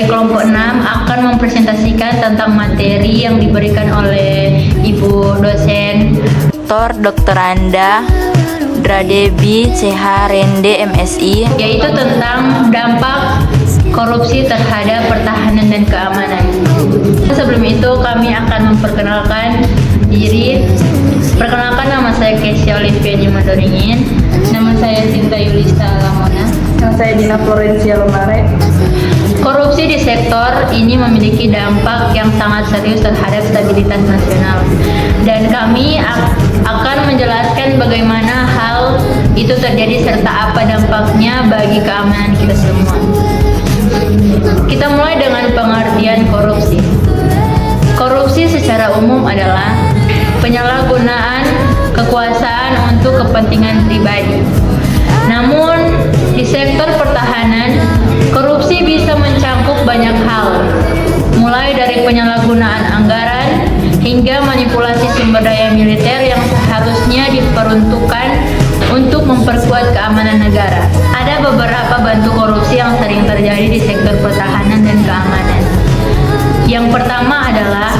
dari kelompok 6 akan mempresentasikan tentang materi yang diberikan oleh Ibu dosen Dr. Anda Dradebi CH Rende MSI, yaitu tentang dampak korupsi terhadap pertahanan dan keamanan. Sebelum itu kami akan memperkenalkan diri. Perkenalkan, nama saya Kesia Olivia Nyimadoringin. Nama saya Sinta Yulisa Lamona. Nama saya Dina Florencia Lumare. Korupsi di sektor ini memiliki dampak yang sangat serius terhadap stabilitas nasional, dan kami akan menjelaskan bagaimana hal itu terjadi serta apa dampaknya bagi keamanan kita semua. Kita mulai dengan pengertian korupsi. Korupsi secara umum adalah penyalahgunaan kekuasaan untuk kepentingan pribadi. Namun, di sektor pertahanan, korupsi bisa mencakup banyak hal, mulai dari penyalahgunaan anggaran hingga manipulasi sumber daya militer yang seharusnya diperuntukkan untuk memperkuat keamanan negara. Ada beberapa bentuk korupsi yang sering terjadi di sektor pertahanan dan keamanan. Yang pertama adalah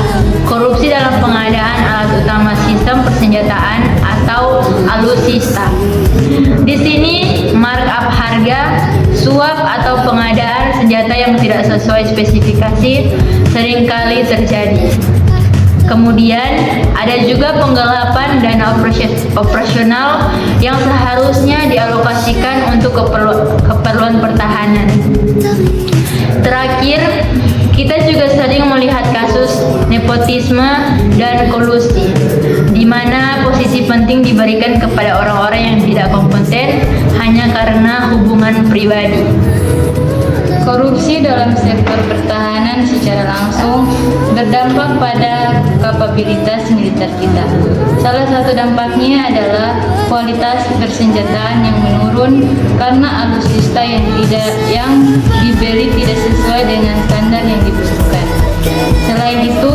korupsi dalam pengadaan alat utama sistem persenjataan atau alutsista. Di sini markup harga, suap atau pengadaan senjata yang tidak sesuai spesifikasi seringkali terjadi. Kemudian ada juga penggelapan dana operasional yang seharusnya dialokasikan untuk keperluan pertahanan. Terakhir, kita juga sering melihat kasus nepotisme dan kolusi, di mana posisi penting diberikan kepada orang-orang yang tidak kompeten hanya karena hubungan pribadi. Korupsi dalam sektor pertahanan secara langsung berdampak pada kapabilitas militer kita. Salah satu dampaknya adalah kualitas persenjataan yang menurun karena alutsista yang dibeli tidak sesuai dengan standar yang dibutuhkan. Selain itu,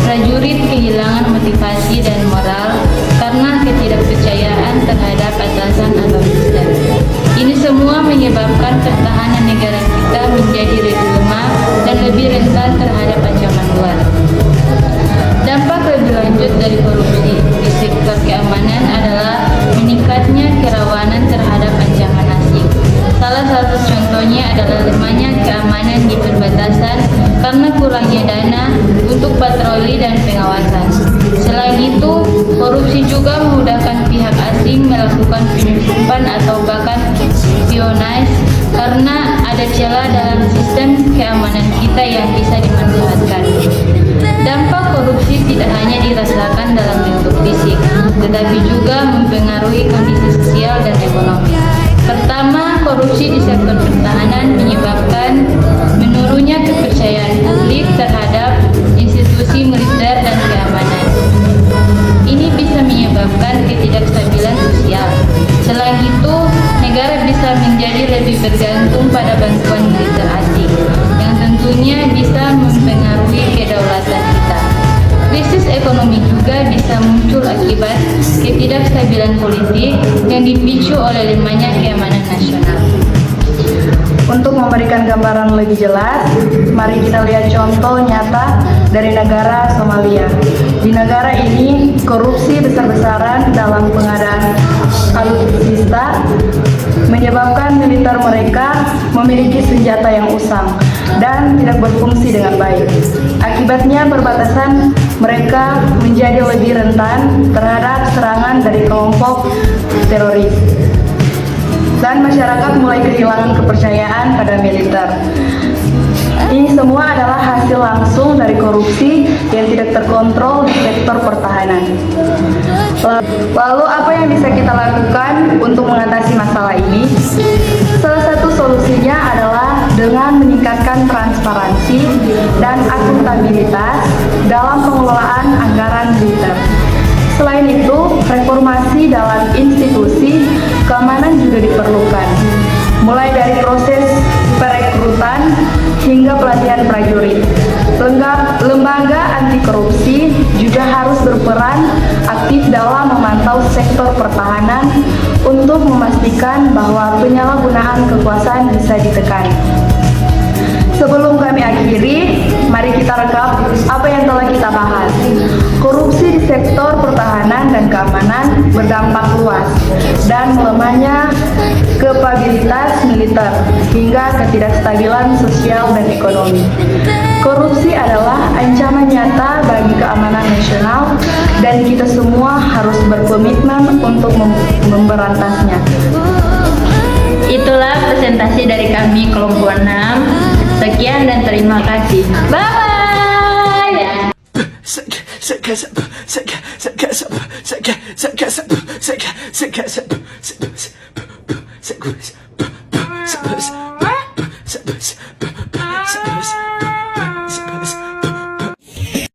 prajurit kehilangan motivasi dan moral karena ketidakpercayaan terhadap atasan atau militer. Ini semua menyebabkan pertahanan negara kita menjadi lebih lemah dan lebih rentan terhadap ancaman luar. Dampak lebih lanjut dari korupsi di sektor keamanan adalah meningkatnya kerawanan terhadap ancaman asing. Salah satu contohnya adalah lemahnya keamanan di perbatasan karena kurangnya dana untuk patroli dan pengawasan. Selain itu, korupsi juga memudahkan pihak asing melakukan penyusupan atau bahkan espionase karena ada celah dalam sistem keamanan kita yang bisa dimanfaatkan. Dampak korupsi tidak hanya dirasakan dalam bentuk fisik, tetapi juga mempengaruhi kondisi sosial dan ekonomi. Pertama, korupsi di sektor pertahanan menyebabkan menurunnya kepercayaan publik terhadap institusi militer dan keamanan. Ini bisa menyebabkan ketidakstabilan sosial. Selain itu, negara bisa menjadi lebih bergantung pada bantuan militer asing, yang tentunya bisa mempengaruhi kedaulatan kita. Krisis ekonomi juga bisa muncul akibat ketidakstabilan politik yang dipicu oleh lemahnya keamanan nasional. Untuk memberikan gambaran lebih jelas, mari kita lihat contoh nyata dari negara Somalia. Di negara ini, korupsi besar-besaran dalam pengadaan alutsista menyebabkan militer mereka memiliki senjata yang usang dan tidak berfungsi dengan baik. Akibatnya, perbatasan mereka menjadi lebih rentan terhadap serangan dari kelompok teroris, dan masyarakat mulai kehilangan kepercayaan pada militer. Ini semua adalah hasil langsung dari korupsi yang tidak terkontrol di sektor pertahanan. Lalu apa yang bisa kita lakukan untuk mengatasi masalah ini? Salah satu solusinya adalah dengan meningkatkan transparansi dan akuntabilitas dalam pengelolaan anggaran militer. Selain itu, reformasi dalam institusi keamanan juga diperlukan, mulai dari proses perekrutan hingga pelatihan prajurit. Lembaga anti korupsi juga harus berperan aktif dalam memantau sektor pertahanan untuk memastikan bahwa penyalahgunaan kekuasaan bisa ditekan. Sebelum kami akhiri, mari kita rekap apa yang telah kita bahas. Korupsi di sektor pertahanan dan keamanan berdampak luas dan melemahnya kapabilitas militer hingga ketidakstabilan sosial dan ekonomi. Korupsi adalah ancaman nyata bagi keamanan nasional dan kita semua harus berkomitmen untuk memberantasnya. Itulah presentasi dari kami kelompok 6. Sekian dan terima kasih. Bye.